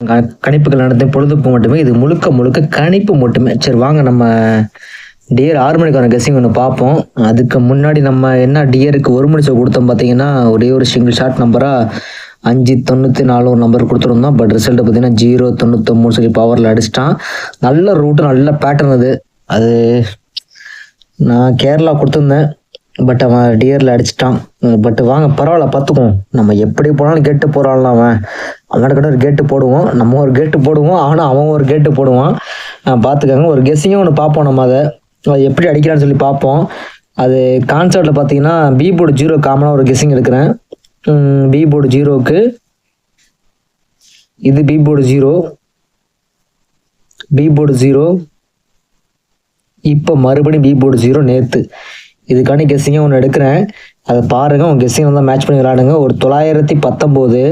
கணிப்புகள் நடத்தும் பொழுதுக்கு மட்டுமே. இது முழுக்க முழுக்க கணிப்பு மட்டுமே. சரி வாங்க நம்ம டியர் 6 மணிக்கான கெஸ்ஸிங் ஒன்று பார்ப்போம். அதுக்கு முன்னாடி நம்ம என்ன டியருக்கு 1 மணி ஷோ கொடுத்தோம் பார்த்தீங்கன்னா, ஒரே ஒரு சிங்கிள் ஷார்ட் நம்பராக 594 ஒரு நம்பர் கொடுத்துருந்தோம். பட் ரிசல்ட் பார்த்தீங்கன்னா 093 சொல்லி பவரில் அடிச்சிட்டான். நல்ல ரூட்டு, நல்ல பேட்டர்ன் அது. அது நான் கேரளா கொடுத்துருந்தேன். பட் அவன் டியரில் அடிச்சிட்டான். பட் வாங்க பரவாயில்ல பார்த்துக்குவோம். நம்ம எப்படி போனாலும் கேட்டு போகிறான்ல அவன் கிட்ட ஒரு கேட்டு போடுவோம், நம்ம ஒரு கேட்டு போடுவோம், ஆனால் அவன் ஒரு கேட்டு போடுவான். பார்த்துக்கோங்க. ஒரு கெஸ்ஸிங்கும் ஒன்று பார்ப்போம். நம்ம அதை எப்படி அடிக்கலான்னு சொல்லி பார்ப்போம். அது கான்செப்டில் பார்த்தீங்கன்னா பி போர்டு 0 காமனாக ஒரு கெஸ்ஸிங் எடுக்கிறேன். பி போர்டு 0க்கு இது பி போர்டு 0, பி போர்டு 0, இப்போ மறுபடியும் பி போர்டு 0 நேற்று. இதுக்கான கெஸ்ஸிங்காக ஒன்று எடுக்கிறேன். அதை பாருங்கள். உங்கள் கெஸ்ஸிங் வந்து மேட்ச் பண்ணி விளையாடுங்க. ஒரு 919,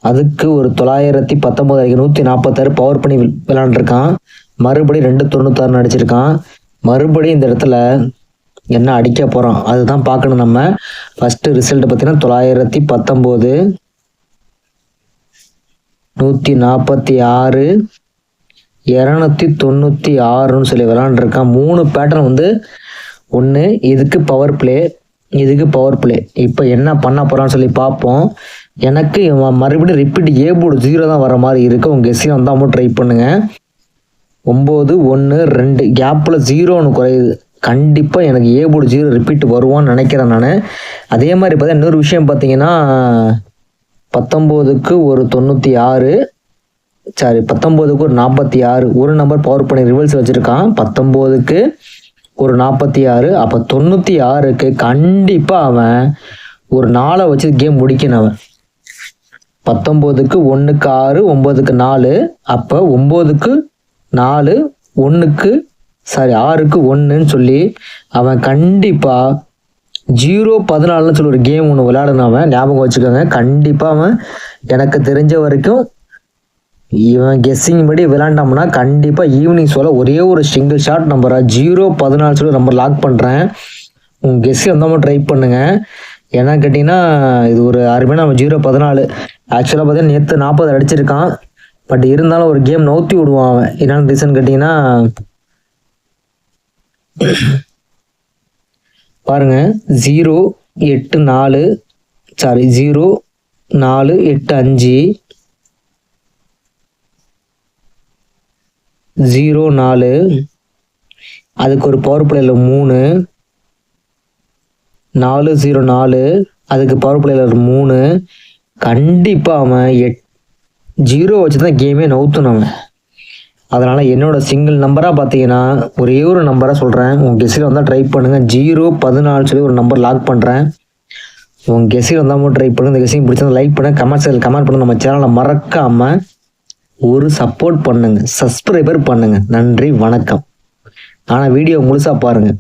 அதுக்கு ஒரு 919 அடிக்க 146 பவர் பண்ணி விளையாண்டுருக்கான். மறுபடியும் 296 அடிச்சிருக்கான். மறுபடியும் இந்த இடத்துல என்ன அடிக்க போகிறோம் அதுதான் பார்க்கணும் நம்ம. ஃபஸ்ட்டு ரிசல்ட் பார்த்தீங்கன்னா 919, 146, 296ன்னு சொல்லி விளையாண்டுருக்கான். 3 பேட்டர்ன் வந்து ஒன்று இதுக்கு பவர் பிளே, இதுக்கு பவர் பிளே. இப்போ என்ன பண்ண போகிறான்னு சொல்லி பார்ப்போம். எனக்கு மறுபடியும் ரிப்பீட் ஏ போர்டு 0 தான் வர மாதிரி இருக்குது. உங்கள் கெஸ்ஸிங் வந்தாமல் ட்ரை பண்ணுங்கள். 9, 1, 2 கேப்பில் 0 குறையுது. கண்டிப்பாக எனக்கு ஏ போர்டு 0 ரிப்பீட் வருவான்னு நினைக்கிறேன் நான். அதே மாதிரி பார்த்தா இன்னொரு விஷயம் பார்த்தீங்கன்னா 19க்கு ஒரு 96, சாரி 19க்கு ஒரு 46, ஒரு நம்பர் பவர் பண்ணி ரிவல்ஸ் வச்சுருக்கான். 19க்கு ஒரு 46, அப்போ 96க்கு கண்டிப்பாக அவன் ஒரு 4 வச்சு கேம் முடிக்கணும். அவன் 19க்கு 1க்கு 6, 9க்கு 4, அப்போ 9க்கு 4, 1க்கு சாரி 6க்கு 1ன்னு சொல்லி அவன் கண்டிப்பாக 0-14ன்னு சொல்லி ஒரு கேம் ஒன்று விளையாடணும். அவன் ஞாபகம் வச்சுக்கோங்க. கண்டிப்பாக அவன் எனக்கு தெரிஞ்ச வரைக்கும் இவன் கெஸ்ஸிங் படி விளையாண்டோம்னா கண்டிப்பாக ஈவினிங் சொல்ல ஒரே ஒரு சிங்கிள் ஷாட் நம்பராக 0-14 சொல்லி நம்பர் லாக் பண்ணுறேன். உங்கள் கெஸ்ஸிங் வந்தாமல் ட்ரை பண்ணுங்கள். ஏன்னா கேட்டிங்கன்னா இது ஒரு அருமையான நம்ம 0-14 ஆக்சுவலாக பார்த்தீங்கன்னா நேற்று 40 அடிச்சிருக்கான். பட் இருந்தாலும் ஒரு கேம் நவுத்தி விடுவான் அவன். என்னென்னு ரீசன் கேட்டிங்கன்னா பாருங்கள் 0-8-4, சாரி 0-4-8-5, 0-4, அதுக்கு ஒரு பவர் பிளேயில் 3, 4-0-4, அதுக்கு பவர் பிளேயில் 3. கண்டிப்பாக அவன் 0 வச்சு தான் கேமே நவுத்தணும் அவன். அதனால் என்னோட சிங்கிள் நம்பராக பார்த்தீங்கன்னா ஒரே ஒரு நம்பராக சொல்கிறேன். உங்கள் கெஸ்ஸில் வந்தால் ட்ரை பண்ணுங்கள். 0-14 சொல்லி ஒரு நம்பர் லாக் பண்ணுறேன். உங்கள் கெஸ்ஸில் வந்தால் ட்ரை பண்ணுங்கள். இந்த கெஸ்ஸிங் பிடிச்சா லைக் பண்ணுங்கள், கமெண்ட் பண்ணுங்கள். நம்ம சேனலை மறக்காமல் ஒரு சப்போர்ட் பண்ணுங்கள், சப்ஸ்கிரைபர் பண்ணுங்கள். நன்றி, வணக்கம். ஆனால் வீடியோ முழுசாக பாருங்கள்.